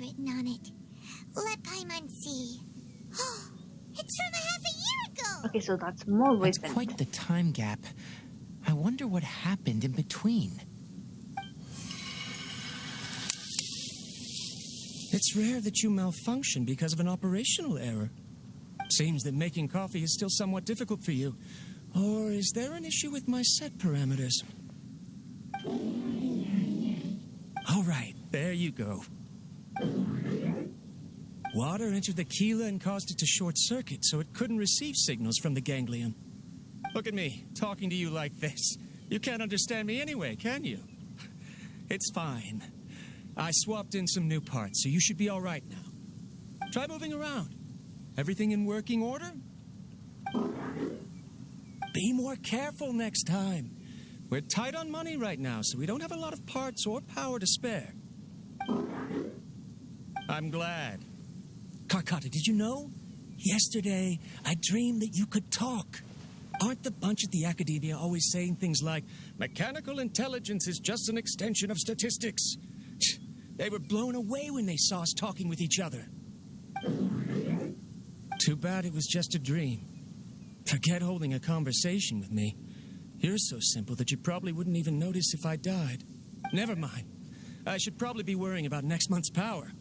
written on it. Let Paimon see. It's from half a year ago! Okay, so that's more That's recent. quite the time gap. I wonder what happened in between. It's rare that you malfunction because of an operational error. Seems that making coffee is still somewhat difficult for you. Or is there an issue with my set parameters? All right, there you go. Water entered the chela and caused it to short circuit, so it couldn't receive signals from the ganglion. Look at me, talking to you like this. You can't understand me anyway, can you? It's fine. I swapped in some new parts, so you should be all right now. Try moving around. Everything in working order? Be more careful next time. We're tight on money right now, so we don't have a lot of parts or power to spare. I'm glad. Karkata, did you know? Yesterday, I dreamed that you could talk. Aren't the bunch at the Academia always saying things like, mechanical intelligence is just an extension of statistics? They were blown away when they saw us talking with each other. Too bad it was just a dream. Forget holding a conversation with me. You're so simple that you probably wouldn't even notice if I died. Never mind. I should probably be worrying about next month's power.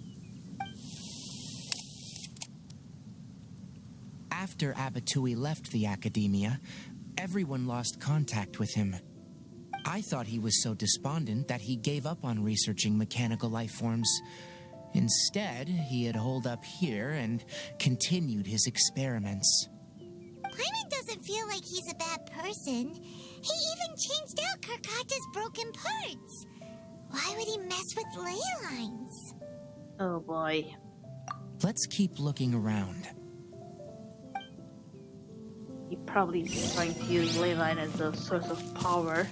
After Abatui left the Academia, everyone lost contact with him. I thought he was so despondent that he gave up on researching mechanical life forms. Instead, he had holed up here and continued his experiments. Paimon doesn't feel like he's a bad person. He even changed out Karkata's broken parts. Why would he mess with ley lines? Oh boy. Let's keep looking around. He probably is trying to use leyline as a source of power.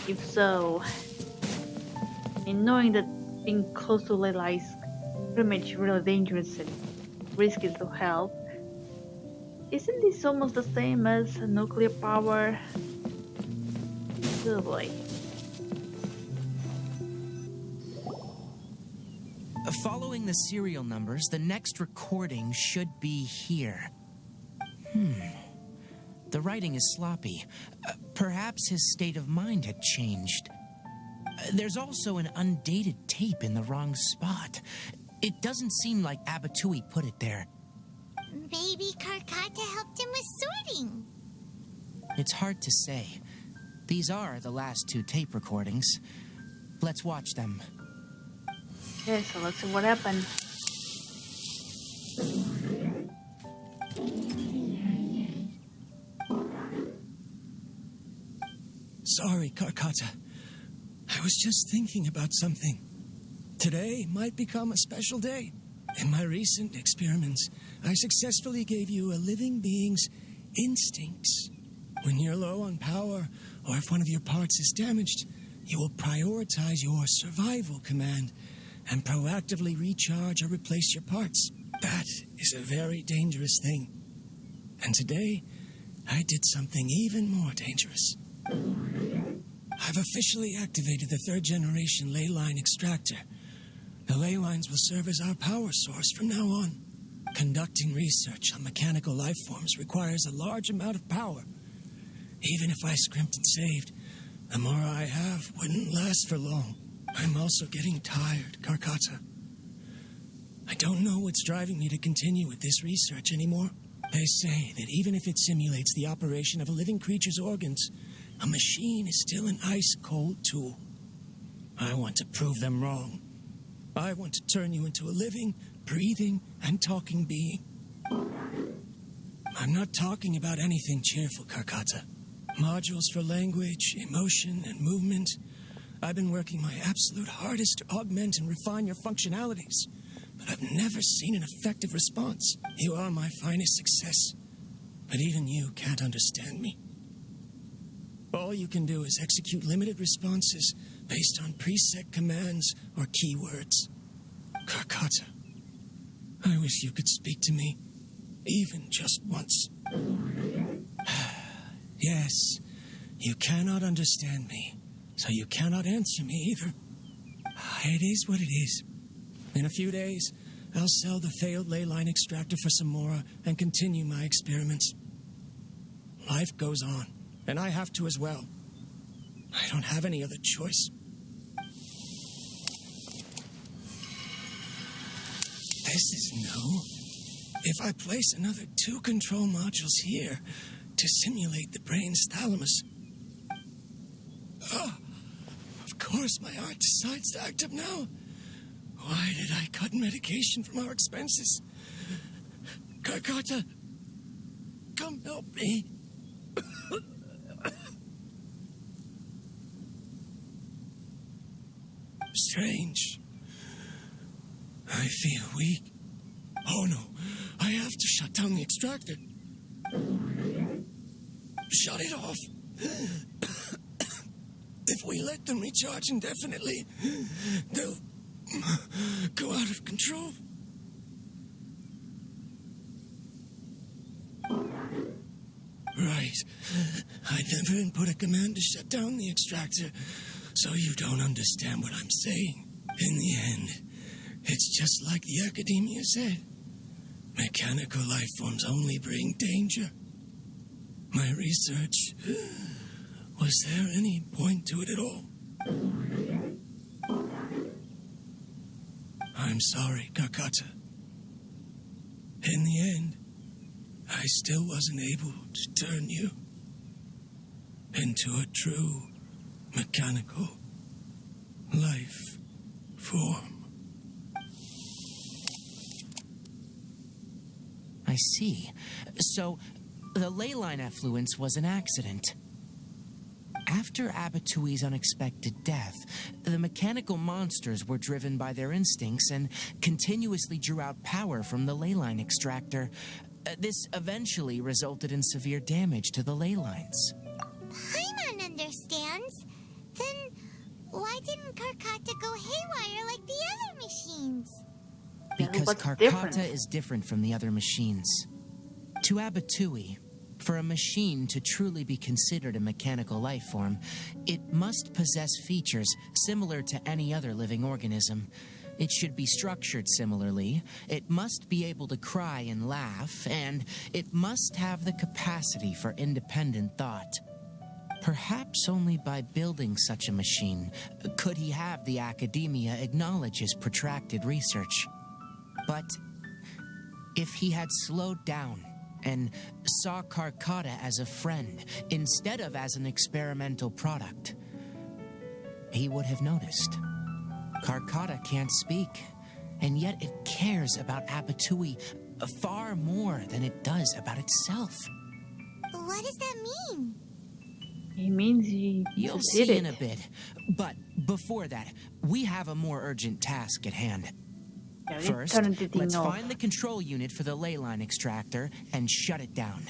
If so, in knowing that being close to leyline is pretty much really dangerous and risky to health, isn't this almost the same as nuclear power? Oh boy. Following the serial numbers, the next recording should be here. The writing is sloppy. Perhaps his state of mind had changed. There's also an undated tape in the wrong spot. It doesn't seem like Abatui put it there. Maybe Karkata helped him with sorting. It's hard to say. These are the last two tape recordings. Let's watch them. Okay, so let's see what happened. Sorry, Karkata. I was just thinking about something. Today might become a special day. In my recent experiments, I successfully gave you a living being's instincts. When you're low on power, or if one of your parts is damaged, you will prioritize your survival command and proactively recharge or replace your parts. That is a very dangerous thing. And today, I did something even more dangerous. I've officially activated the third-generation ley line extractor. The ley lines will serve as our power source from now on. Conducting research on mechanical life forms requires a large amount of power. Even if I scrimped and saved, the more I have wouldn't last for long. I'm also getting tired, Karkata. I don't know what's driving me to continue with this research anymore. They say that even if it simulates the operation of a living creature's organs, a machine is still an ice-cold tool. I want to prove them wrong. I want to turn you into a living, breathing, and talking being. I'm not talking about anything cheerful, Karkata. Modules for language, emotion, and movement. I've been working my absolute hardest to augment and refine your functionalities, but I've never seen an effective response. You are my finest success, but even you can't understand me. All you can do is execute limited responses based on preset commands or keywords. Karkata, I wish you could speak to me, even just once. Yes, you cannot understand me, so you cannot answer me either. It is what it is. In a few days, I'll sell the failed ley line extractor for some more and continue my experiments. Life goes on, and I have to as well. I don't have any other choice. This is new. If I place another 2 control modules here to simulate the brain's thalamus... Oh, of course my heart decides to act up now. Why did I cut medication from our expenses? Carcotta, come help me. Strange. I feel weak. Oh no, I have to shut down the extractor. Shut it off. If we let them recharge indefinitely, they'll go out of control. Right. I never input a command to shut down the extractor, so you don't understand what I'm saying. In the end, it's just like the academia said. Mechanical life forms only bring danger. My research... Was there any point to it at all? I'm sorry, Carcotta. In the end, I still wasn't able to turn you into a true mechanical life form. I see. So, the ley line effluence was an accident. After Abatui's unexpected death, the mechanical monsters were driven by their instincts and continuously drew out power from the ley line extractor. This eventually resulted in severe damage to the ley lines. Paimon understands. Then why didn't Carcotta go haywire like the other machines? Because what's Carcotta different? is different from the other machines. To Abatui, for a machine to truly be considered a mechanical life form, it must possess features similar to any other living organism. It should be structured similarly, it must be able to cry and laugh, and it must have the capacity for independent thought. Perhaps only by building such a machine could he have the academia acknowledge his protracted research. But if he had slowed down and saw Carcotta as a friend instead of as an experimental product, he would have noticed. Carcotta can't speak, and yet it cares about Abatui far more than it does about itself. What does that mean? It means he You'll did see it. in a bit, but before that, we have a more urgent task at hand. Yeah, we First, turned the thing let's off. find the control unit for the ley line extractor and shut it down.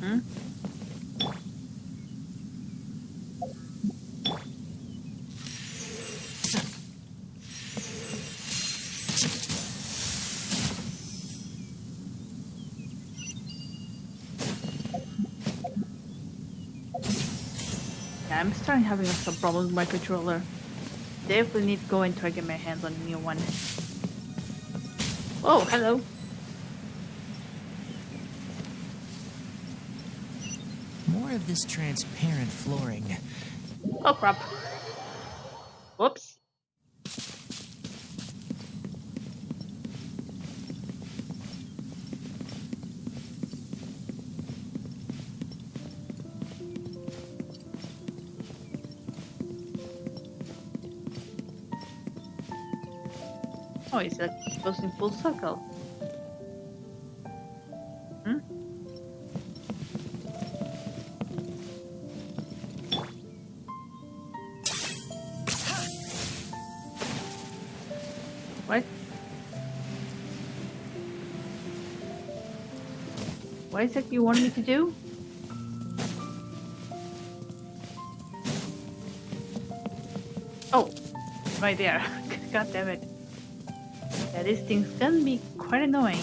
Hmm? Yeah, I'm starting having some problems with my controller. Definitely need to go and try to get my hands on a new one. Oh, hello. More of this transparent flooring. Oh crap. Whoops. Oh, it's like it goes in full circle. Hmm? What? What is it you want me to do? Oh, right there. God damn it. Yeah, these things can be quite annoying.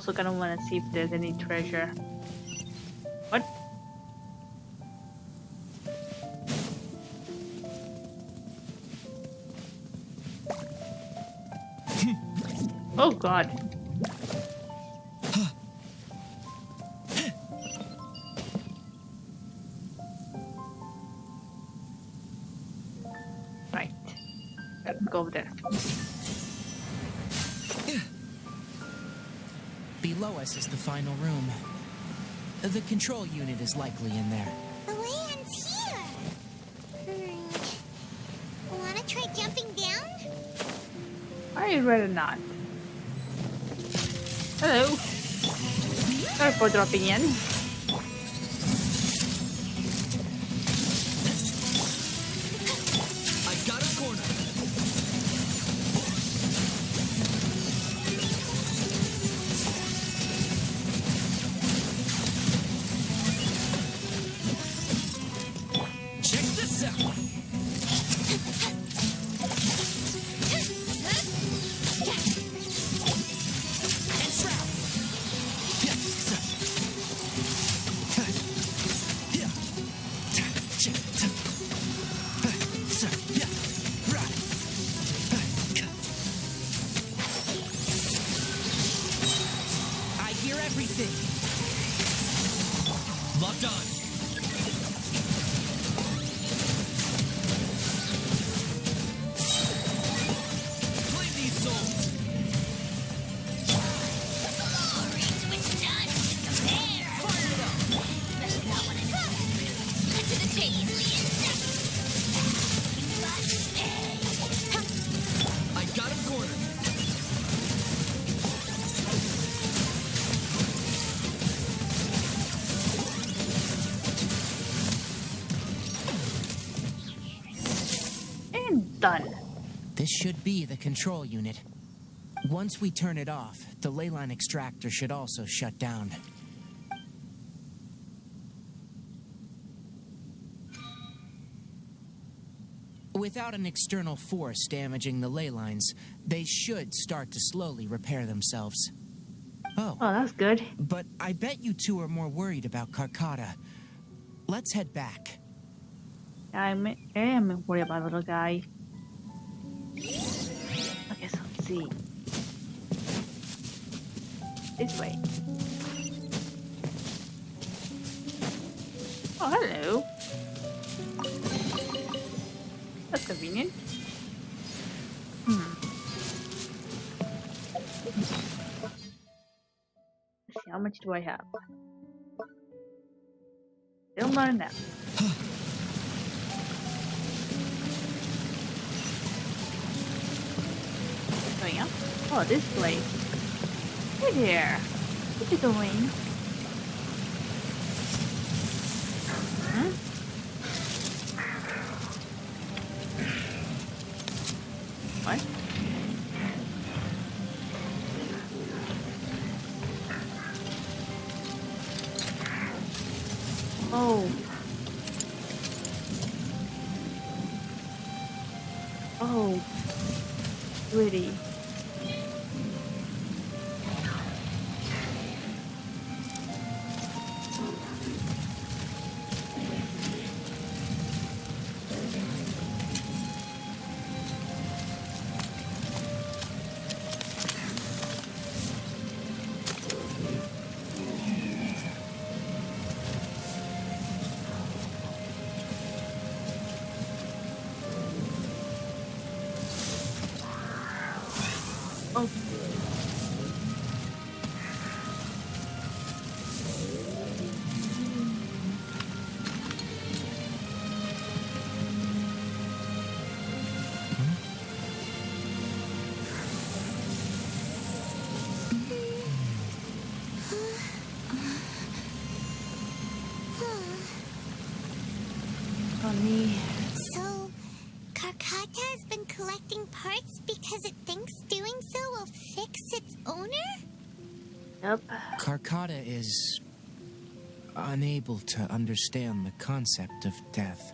also kind of want to see if there's any treasure. What? Oh god. Right. Let's go over there. Below us is the final room. The control unit is likely in there. The land's here. Wanna try jumping down? I'd rather not. Hello. Sorry for dropping in. I got a corner. Check this out. I hear everything. Locked on. Claim these souls. I got him cornered. And done. This should be the control unit. Once we turn it off, the leyline extractor should also shut down. Without an external force damaging the ley lines, they should start to slowly repair themselves. Oh, Oh, that's good. but I bet you two are more worried about Carcata. Let's head back. I am worried about little guy. Okay, so let's see. This way. Oh, hello. That's convenient. Let's see, how much do I have? Still not enough. Going up? Oh, this place. Hey there. What you doing? Hmm? What? Oh. Oh. Really? Oh. Funny. So, Carcata has been collecting parts because it thinks doing so will fix its owner? Yep. Carcata is unable to understand the concept of death.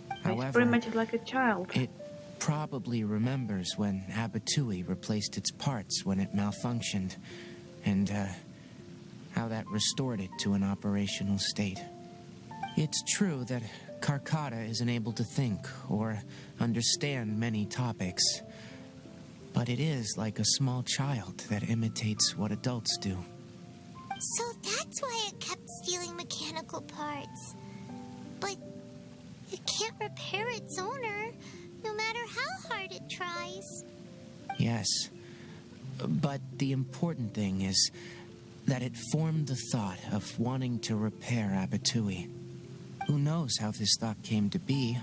It's However, pretty much like a child. it probably remembers when Abatui replaced its parts when it malfunctioned. and how that restored it to an operational state. It's true that Karkata isn't able to think or understand many topics, but it is like a small child that imitates what adults do. So that's why it kept stealing mechanical parts. But it can't repair its owner, no matter how hard it tries. Yes, but the important thing is that it formed the thought of wanting to repair Abatui. Who knows how this thought came to be,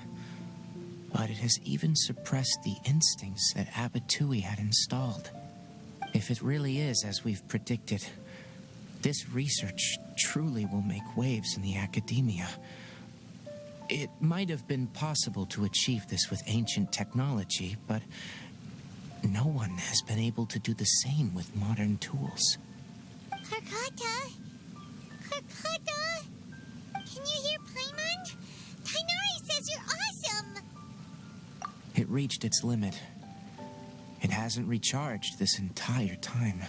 but it has even suppressed the instincts that Abatui had installed. If it really is as we've predicted, this research truly will make waves in the academia. It might have been possible to achieve this with ancient technology, but no one has been able to do the same with modern tools. Karkata? Karkata? Can you hear Paimon? Tainari says you're awesome! It reached its limit. It hasn't recharged this entire time,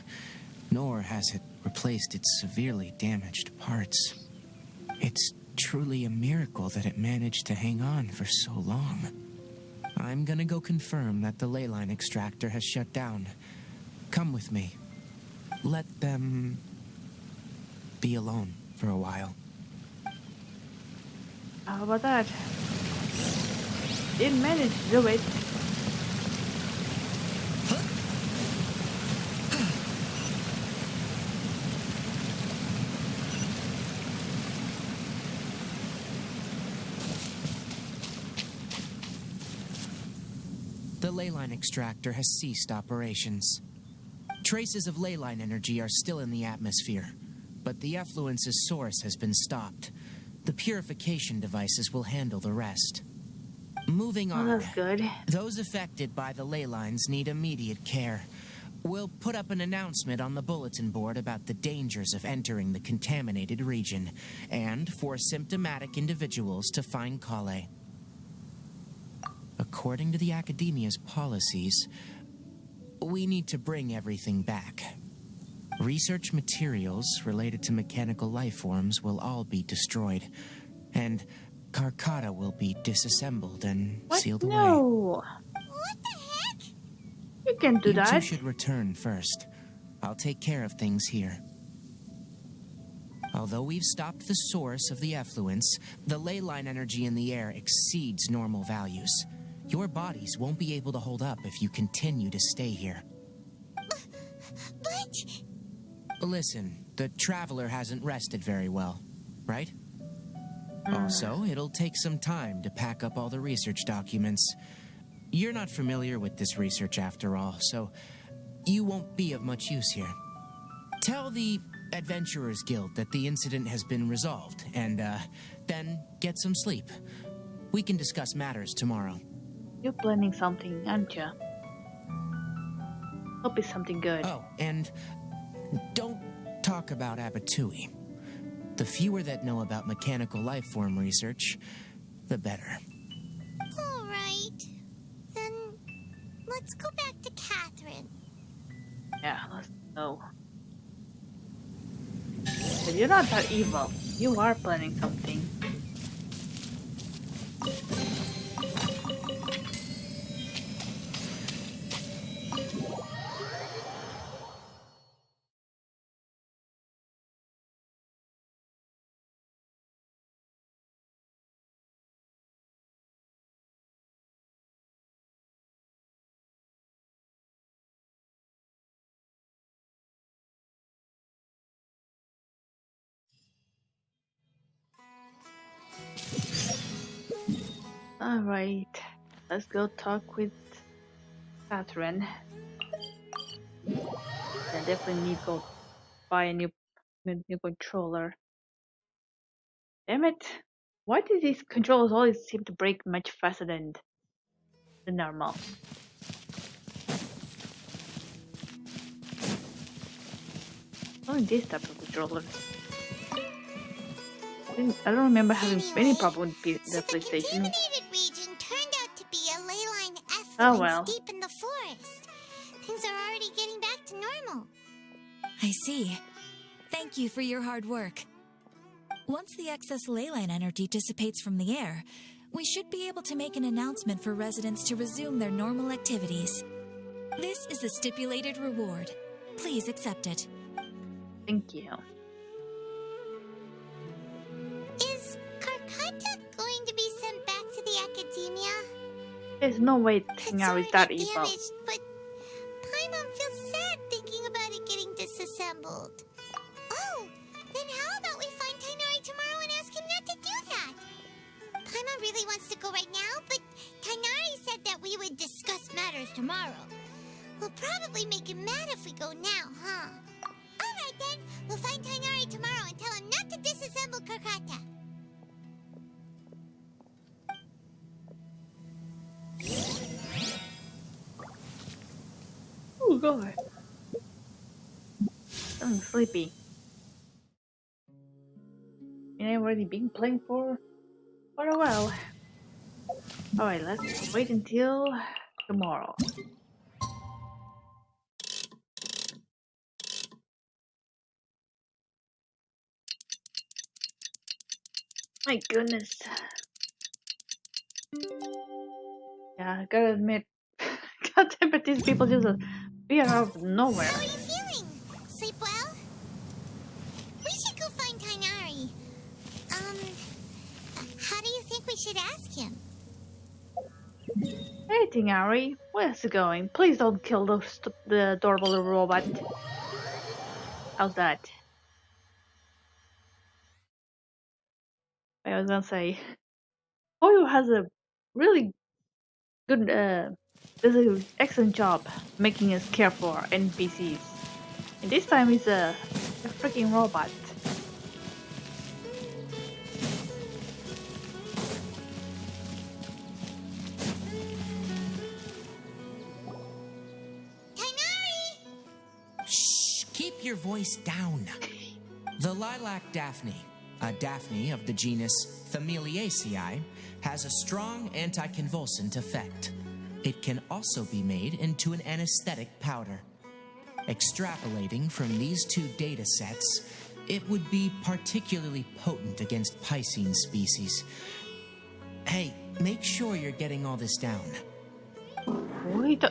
nor has it replaced its severely damaged parts. It's truly a miracle that it managed to hang on for so long. I'm gonna go confirm that the ley line extractor has shut down. Come with me. Let them be alone for a while. How about that? Didn't manage to do it. The ley line extractor has ceased operations. Traces of ley line energy are still in the atmosphere, but the effluence's source has been stopped. The purification devices will handle the rest. Moving on. Oh, that's good. Those affected by the ley lines need immediate care. We'll put up an announcement on the bulletin board about the dangers of entering the contaminated region, and for symptomatic individuals to find Kale. According to the Academia's policies, we need to bring everything back. Research materials related to mechanical life forms will all be destroyed, and Karkata will be disassembled and What? sealed away. No. What the heck? You can't do You two that. should return first. I'll take care of things here. Although we've stopped the source of the effluence, the ley line energy in the air exceeds normal values. Your bodies won't be able to hold up if you continue to stay here. But... Listen, the Traveler hasn't rested very well, right? Also, it'll take some time to pack up all the research documents. You're not familiar with this research after all, so you won't be of much use here. Tell the Adventurers Guild that the incident has been resolved, and then get some sleep. We can discuss matters tomorrow. You're planning something, aren't you? Hope it's something good. Oh, and don't talk about Abatui. The fewer that know about mechanical life form research, the better. All right. Then let's go back to Catherine. Yeah, let's go. But you're not that evil. You are planning something. Alright, let's go talk with Catherine. I definitely need to go buy a new controller. Damn it! Why do these controllers always seem to break much faster than the normal? Only this type of controller. I don't remember having any problem with the So the PlayStation. contaminated region turned out to be a ley line effluence Oh well. deep in the forest. Things are already getting back to normal. I see. Thank you for your hard work. Once the excess leyline energy dissipates from the air, we should be able to make an announcement for residents to resume their normal activities. This is the stipulated reward. Please accept it. Thank you. Is Karkata going to be sent back to the academia? There's no way It's Tingari is already that evil. damaged, but Paimon feels sad thinking about it getting disassembled. Oh, then how about we find Tainari tomorrow and ask him not to do that? Paimon really wants to go right now, but Tainari said that we would discuss matters tomorrow. We'll probably make him mad if we go now, huh? Alright then, we'll find Tainari tomorrow and tell him not to disassemble Karkata. Oh god. I'm sleepy. I've already been playing for quite a while. Alright, let's wait until tomorrow. My goodness. Yeah, I gotta admit, goddamn it, these people just appear out of nowhere. How are you feeling? Sleep well? We should go find Tainari. How do you think we should ask him? Hey Tingari, where's it going? Please don't kill the adorable little robot. How's that? I was gonna say, Oyo has a really good, does an excellent job making us care for NPCs. And this time he's a freaking robot. Tainari! Shh! Keep your voice down. The lilac daphne, a daphne of the genus Familiaceae, has a strong anticonvulsant effect. It can also be made into an anesthetic powder. Extrapolating from these two data sets, it would be particularly potent against Piscine species. Hey, make sure you're getting all this down. Wait.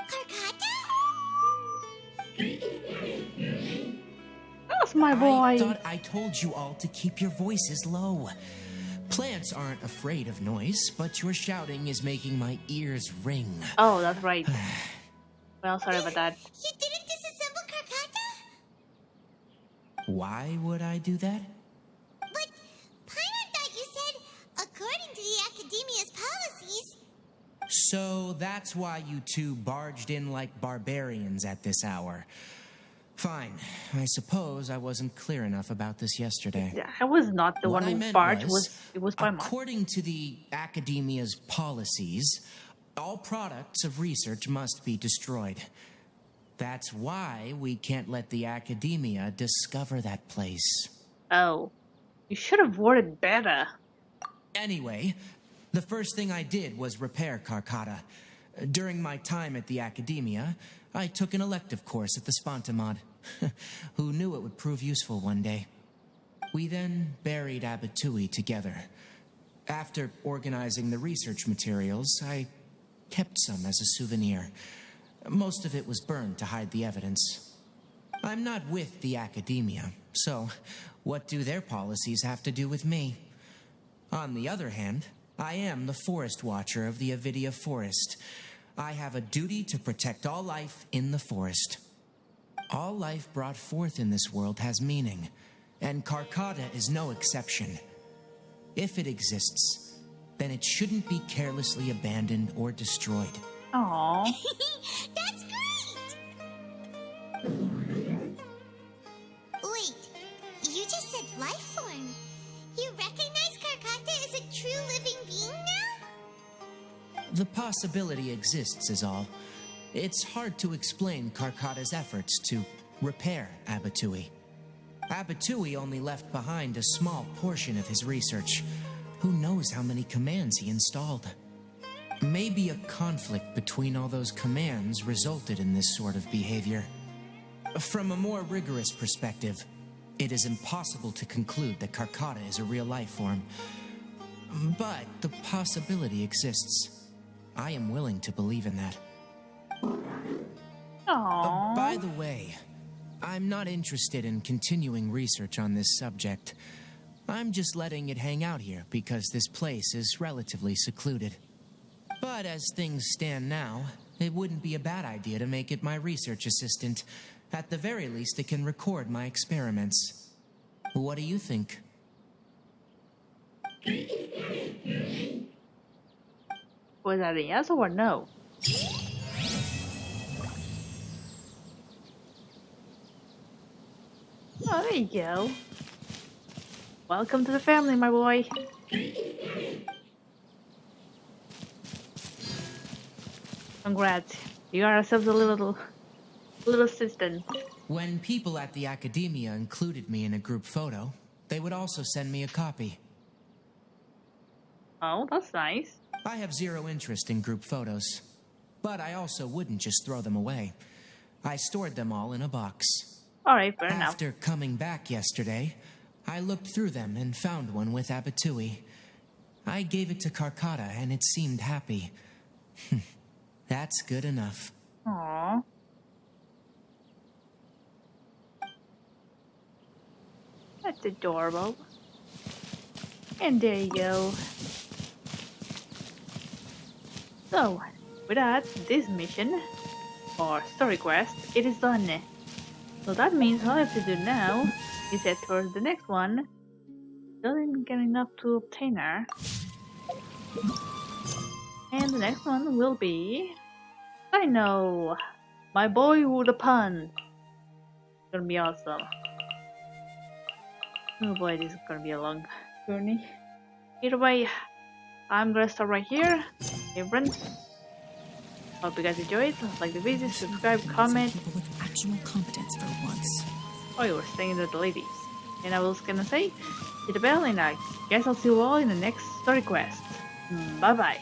Karkata? That's my boy. I thought I told you all to keep your voices low. Plants aren't afraid of noise, but your shouting is making my ears ring. Oh, that's right. Well, sorry about that. You didn't disassemble Karkata? Why would I do that? But Paimon thought you said, according to the Academia's policies... So that's why you two barged in like barbarians at this hour. Fine. I suppose I wasn't clear enough about this yesterday. Yeah, I was not the What one I who meant barged. was, It was my mom. according to the Academia's policies, all products of research must be destroyed. That's why we can't let the Academia discover that place. Oh, you should have worded better. Anyway, the first thing I did was repair Karkata. During my time at the Academia, I took an elective course at the Spontamod. Who knew it would prove useful one day? We then buried Abatui together. After organizing the research materials, I kept some as a souvenir. Most of it was burned to hide the evidence. I'm not with the Academia, so what do their policies have to do with me? On the other hand, I am the Forest Watcher of the Avidia Forest. I have a duty to protect all life in the forest. All life brought forth in this world has meaning, and Karkata is no exception. If it exists, then it shouldn't be carelessly abandoned or destroyed. Aww. That's great! Wait, you just said life form. You recognize Karkata as a true living being now? The possibility exists is all. It's hard to explain Karkata's efforts to repair Abatui. Abatui only left behind a small portion of his research. Who knows how many commands he installed? Maybe a conflict between all those commands resulted in this sort of behavior. From a more rigorous perspective, it is impossible to conclude that Karkata is a real life form. But the possibility exists. I am willing to believe in that. Aww. By the way, I'm not interested in continuing research on this subject. I'm just letting it hang out here because this place is relatively secluded. But as things stand now, it wouldn't be a bad idea to make it my research assistant. At the very least, it can record my experiments. What do you think? Was that a yes or no? Oh, there you go. Welcome to the family, my boy. Congrats. You got ourselves a little assistant. When people at the academia included me in a group photo, they would also send me a copy. Oh, that's nice. I have zero interest in group photos, but I also wouldn't just throw them away. I stored them all in a box. Alright, fair enough. After coming back yesterday, I looked through them and found one with Abatui. I gave it to Karkata and it seemed happy. That's good enough. Aww. That's adorable. And there you go. So, with that, this mission, or story quest, it is done. So that means all I have to do now is head towards the next one. Doesn't get enough to obtain her. And the next one will be... I know! My boy with a pun! It's gonna be awesome. Oh boy, this is gonna be a long journey. Either way, I'm gonna stop right here. Hey friends, hope you guys enjoyed. Like the video, subscribe, comment. People with actual competence for once. Oh, you were staying with the ladies. And I was gonna say, hit the bell and I guess I'll see you all in the next story quest. Bye bye.